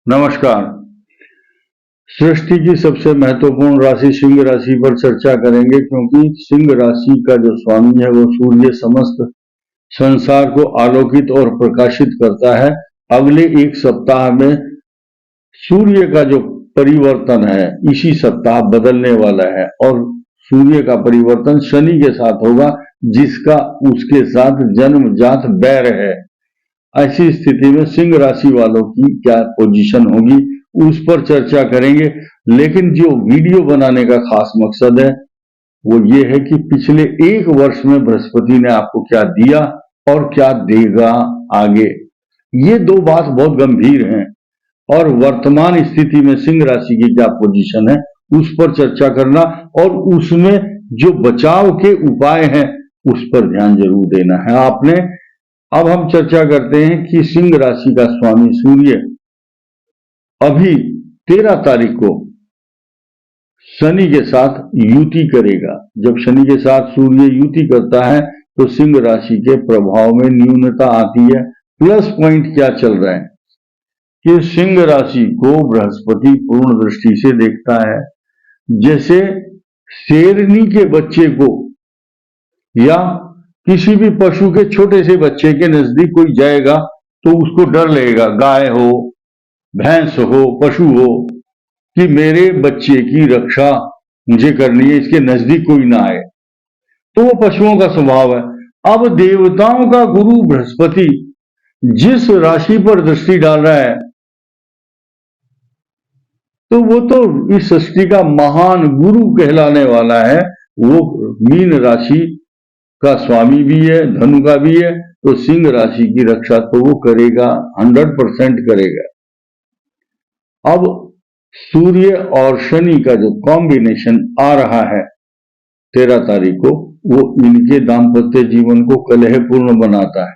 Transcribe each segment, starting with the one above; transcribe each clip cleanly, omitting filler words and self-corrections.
नमस्कार। सृष्टि की सबसे महत्वपूर्ण राशि सिंह राशि पर चर्चा करेंगे, क्योंकि सिंह राशि का जो स्वामी है वो सूर्य समस्त संसार को आलोकित और प्रकाशित करता है। अगले एक सप्ताह में सूर्य का जो परिवर्तन है इसी सप्ताह बदलने वाला है और सूर्य का परिवर्तन शनि के साथ होगा, जिसका उसके साथ जन्मजात बैर है। ऐसी स्थिति में सिंह राशि वालों की क्या पोजीशन होगी उस पर चर्चा करेंगे। लेकिन जो वीडियो बनाने का खास मकसद है वो ये है कि पिछले एक वर्ष में बृहस्पति ने आपको क्या दिया और क्या देगा आगे। ये दो बात बहुत गंभीर हैं और वर्तमान स्थिति में सिंह राशि की क्या पोजीशन है उस पर चर्चा करना और उसमें जो बचाव के उपाय हैं उस पर ध्यान जरूर देना है आपने। अब हम चर्चा करते हैं कि सिंह राशि का स्वामी सूर्य अभी 13 तारीख को शनि के साथ युति करेगा। जब शनि के साथ सूर्य युति करता है तो सिंह राशि के प्रभाव में न्यूनता आती है। प्लस पॉइंट क्या चल रहा है कि सिंह राशि को बृहस्पति पूर्ण दृष्टि से देखता है। जैसे शेरनी के बच्चे को या किसी भी पशु के छोटे से बच्चे के नजदीक कोई जाएगा तो उसको डर लगेगा, गाय हो, भैंस हो, पशु हो, कि मेरे बच्चे की रक्षा मुझे करनी है, इसके नजदीक कोई ना आए। तो वो पशुओं का स्वभाव है। अब देवताओं का गुरु बृहस्पति जिस राशि पर दृष्टि डाल रहा है तो वो तो इस सृष्टि का महान गुरु कहलाने वाला है। वो मीन राशि का स्वामी भी है, धनु का भी है, तो सिंह राशि की रक्षा तो वो करेगा, 100% करेगा। अब सूर्य और शनि का जो कॉम्बिनेशन आ रहा है 13 तारीख को, वो इनके दाम्पत्य जीवन को कलहपूर्ण बनाता है।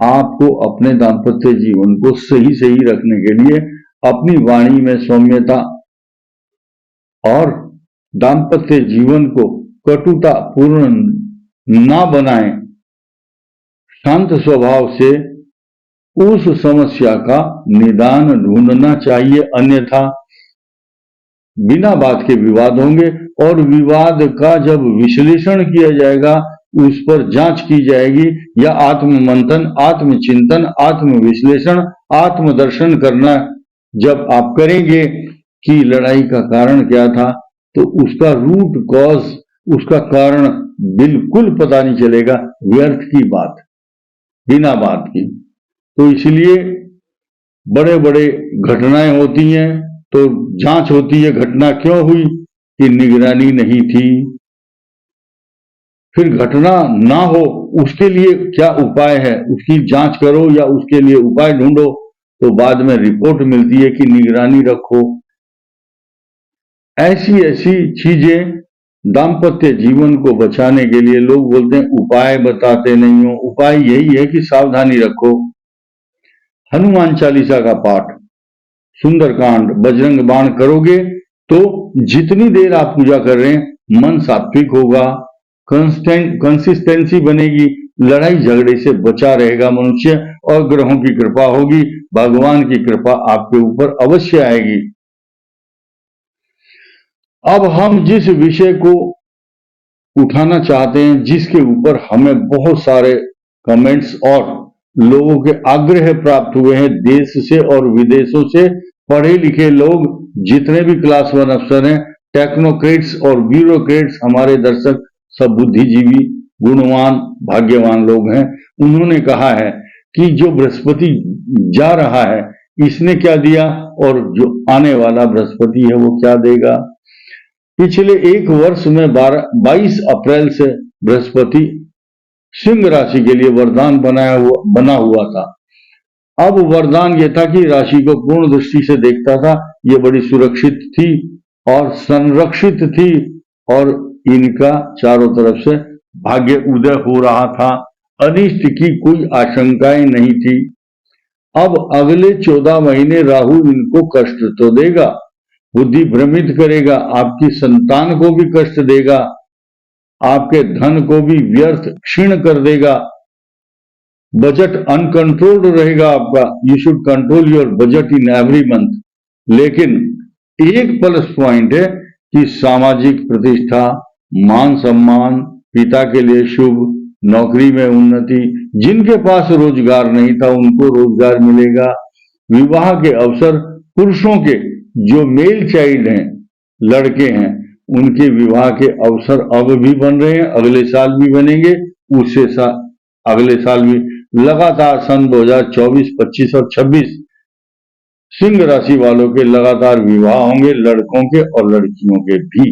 आपको अपने दाम्पत्य जीवन को सही रखने के लिए अपनी वाणी में सौम्यता और दाम्पत्य जीवन को कटुता पूर्ण ना बनाएं, शांत स्वभाव से उस समस्या का निदान ढूंढना चाहिए। अन्यथा बिना बात के विवाद होंगे और विवाद का जब विश्लेषण किया जाएगा, उस पर जांच की जाएगी या आत्ममंथन, आत्मचिंतन, आत्मविश्लेषण, आत्मदर्शन करना जब आप करेंगे कि लड़ाई का कारण क्या था, तो उसका रूट कॉज, उसका कारण बिल्कुल पता नहीं चलेगा। व्यर्थ की बात, बिना बात की। तो इसलिए बड़े बड़े घटनाएं होती हैं तो जांच होती है, घटना क्यों हुई, कि निगरानी नहीं थी। फिर घटना ना हो उसके लिए क्या उपाय है, उसकी जांच करो या उसके लिए उपाय ढूंढो। तो बाद में रिपोर्ट मिलती है कि निगरानी रखो। ऐसी चीजें दाम्पत्य जीवन को बचाने के लिए लोग बोलते हैं उपाय बताते नहीं हो। उपाय यही है कि सावधानी रखो। हनुमान चालीसा का पाठ, सुंदरकांड, बजरंग बाण करोगे तो जितनी देर आप पूजा कर रहे हैं मन सात्विक होगा, कंसिस्टेंसी बनेगी, लड़ाई झगड़े से बचा रहेगा मनुष्य और ग्रहों की कृपा होगी, भगवान की कृपा आपके ऊपर अवश्य आएगी। अब हम जिस विषय को उठाना चाहते हैं, जिसके ऊपर हमें बहुत सारे कमेंट्स और लोगों के आग्रह प्राप्त हुए हैं, देश से और विदेशों से पढ़े लिखे लोग, जितने भी क्लास 1 अफसर हैं, टेक्नोक्रेट्स और ब्यूरोक्रेट्स, हमारे दर्शक सब बुद्धिजीवी, गुणवान, भाग्यवान लोग हैं। उन्होंने कहा है कि जो बृहस्पति जा रहा है इसने क्या दिया और जो आने वाला बृहस्पति है वो क्या देगा। पिछले एक वर्ष में 22 अप्रैल से बृहस्पति सिंह राशि के लिए वरदान बना हुआ था। अब वरदान यह था कि राशि को पूर्ण दृष्टि से देखता था, ये बड़ी सुरक्षित थी और संरक्षित थी और इनका चारों तरफ से भाग्य उदय हो रहा था। अनिष्ट की कोई आशंकाएं नहीं थी। अब अगले 14 महीने राहु इनको कष्ट तो देगा, बुद्धि भ्रमित करेगा, आपकी संतान को भी कष्ट देगा, आपके धन को भी व्यर्थ क्षीण कर देगा, बजट अनकंट्रोल्ड रहेगा आपका। You should control your budget in every month. लेकिन एक प्लस पॉइंट है कि सामाजिक प्रतिष्ठा, मान सम्मान, पिता के लिए शुभ, नौकरी में उन्नति, जिनके पास रोजगार नहीं था उनको रोजगार मिलेगा, विवाह के अवसर, पुरुषों के जो मेल चाइल्ड हैं, लड़के हैं, उनके विवाह के अवसर अब भी बन रहे हैं, अगले साल भी बनेंगे, उससे अगले साल भी लगातार सन 2024, 25 और 26 सिंह राशि वालों के लगातार विवाह होंगे, लड़कों के और लड़कियों के भी।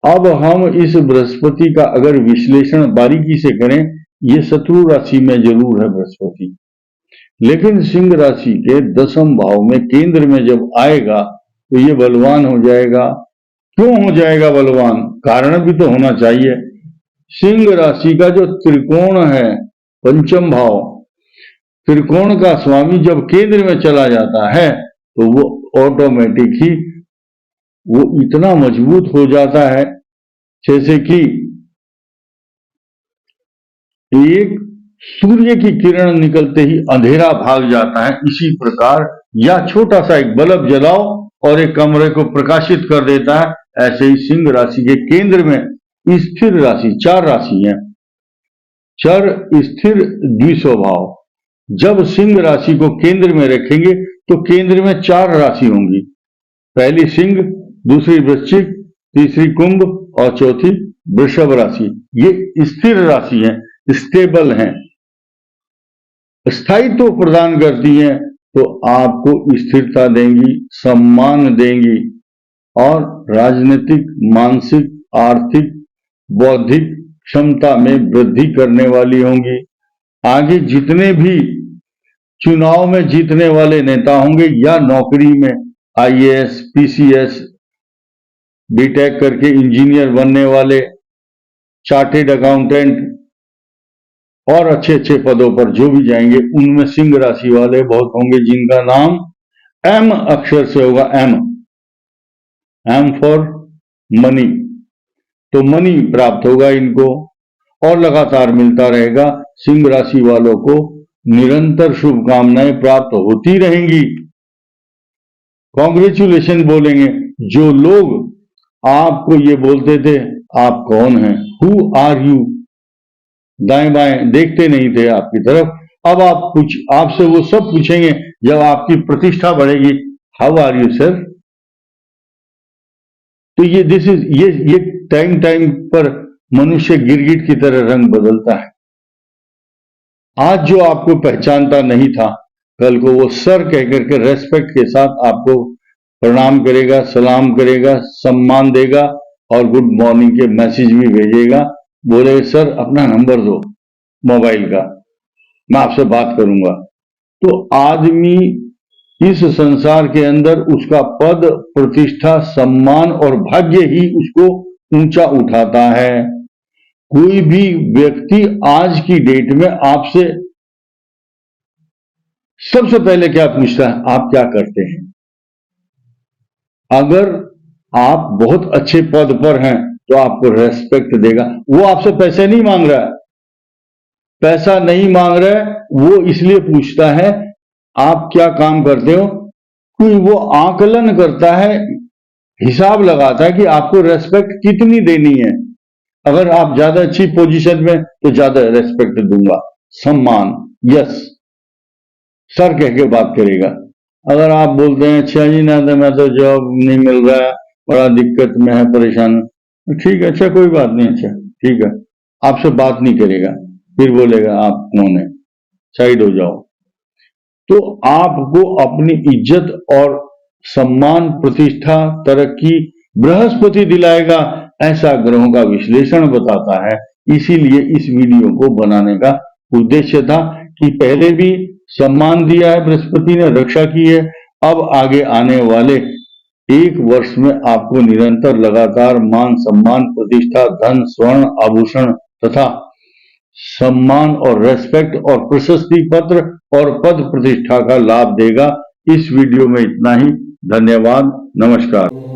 अब हम इस बृहस्पति का अगर विश्लेषण बारीकी से करें, ये शत्रु राशि में जरूर है बृहस्पति, लेकिन सिंह राशि के 10वें भाव में केंद्र में जब आएगा तो ये बलवान हो जाएगा। क्यों हो जाएगा बलवान? कारण भी तो होना चाहिए। सिंह राशि का जो त्रिकोण है, पंचम भाव, त्रिकोण का स्वामी जब केंद्र में चला जाता है तो वो ऑटोमेटिक ही वो इतना मजबूत हो जाता है जैसे कि एक सूर्य की किरण निकलते ही अंधेरा भाग जाता है, इसी प्रकार, या छोटा सा एक बल्ब जलाओ और एक कमरे को प्रकाशित कर देता है, ऐसे ही सिंह राशि के केंद्र में स्थिर राशि, 4 राशि है, चर स्थिर द्विस्वभाव, जब सिंह राशि को केंद्र में रखेंगे तो केंद्र में 4 राशि होंगी, पहली सिंह, दूसरी वृश्चिक, तीसरी कुंभ और चौथी वृषभ राशि। ये स्थिर राशि है, स्टेबल हैं, स्थायित्व प्रदान करती हैं, तो आपको स्थिरता देंगी, सम्मान देंगी और राजनीतिक, मानसिक, आर्थिक, बौद्धिक क्षमता में वृद्धि करने वाली होंगी। आगे जितने भी चुनाव में जीतने वाले नेता होंगे या नौकरी में आईएएस, पीसीएस, बीटेक करके इंजीनियर बनने वाले, चार्टेड अकाउंटेंट और अच्छे अच्छे पदों पर जो भी जाएंगे, उनमें सिंह राशि वाले बहुत होंगे जिनका नाम एम अक्षर से होगा। एम फॉर मनी, तो मनी प्राप्त होगा इनको और लगातार मिलता रहेगा। सिंह राशि वालों को निरंतर शुभकामनाएं प्राप्त होती रहेंगी, कॉन्ग्रेचुलेशन बोलेंगे। जो लोग आपको ये बोलते थे आप कौन हैं, हु आर यू, दाएं बाएं देखते नहीं थे आपकी तरफ, अब आपसे वो सब पूछेंगे जब आपकी प्रतिष्ठा बढ़ेगी, हाउ आर यू सर। तो ये टाइम टाइम पर मनुष्य गिरगिट की तरह रंग बदलता है। आज जो आपको पहचानता नहीं था, कल को वो सर कह करके रेस्पेक्ट के साथ आपको प्रणाम करेगा, सलाम करेगा, सम्मान देगा और गुड मॉर्निंग के मैसेज भी भेजेगा। बोले सर अपना नंबर दो मोबाइल का, मैं आपसे बात करूंगा। तो आदमी इस संसार के अंदर उसका पद, प्रतिष्ठा, सम्मान और भाग्य ही उसको ऊंचा उठाता है। कोई भी व्यक्ति आज की डेट में आपसे सबसे पहले क्या पूछता है, आप क्या करते हैं। अगर आप बहुत अच्छे पद पर हैं तो आपको रेस्पेक्ट देगा। वो आपसे पैसे नहीं मांग रहा है, पैसा नहीं मांग रहा है, वो इसलिए पूछता है आप क्या काम करते हो, क्योंकि वो आकलन करता है, हिसाब लगाता है कि आपको रेस्पेक्ट कितनी देनी है। अगर आप ज्यादा अच्छी पोजीशन में तो ज्यादा रेस्पेक्ट दूंगा, सम्मान, यस सर कह के बात करेगा। अगर आप बोलते हैं अच्छा जी ना तो मैं तो जॉब नहीं मिल रहा है, बड़ा दिक्कत में है, परेशान, ठीक है, अच्छा कोई बात नहीं, अच्छा ठीक है, आपसे बात नहीं करेगा, फिर बोलेगा आप कौन है, साइड हो जाओ। तो आपको अपनी इज्जत और सम्मान, प्रतिष्ठा, तरक्की बृहस्पति दिलाएगा, ऐसा ग्रहों का विश्लेषण बताता है। इसीलिए इस वीडियो को बनाने का उद्देश्य था कि पहले भी सम्मान दिया है बृहस्पति ने, रक्षा की है, अब आगे आने वाले 1 वर्ष में आपको निरंतर लगातार मान, सम्मान, प्रतिष्ठा, धन, स्वर्ण, आभूषण तथा सम्मान और रेस्पेक्ट और प्रशस्ति पत्र और पद प्रतिष्ठा का लाभ देगा। इस वीडियो में इतना ही। धन्यवाद, नमस्कार।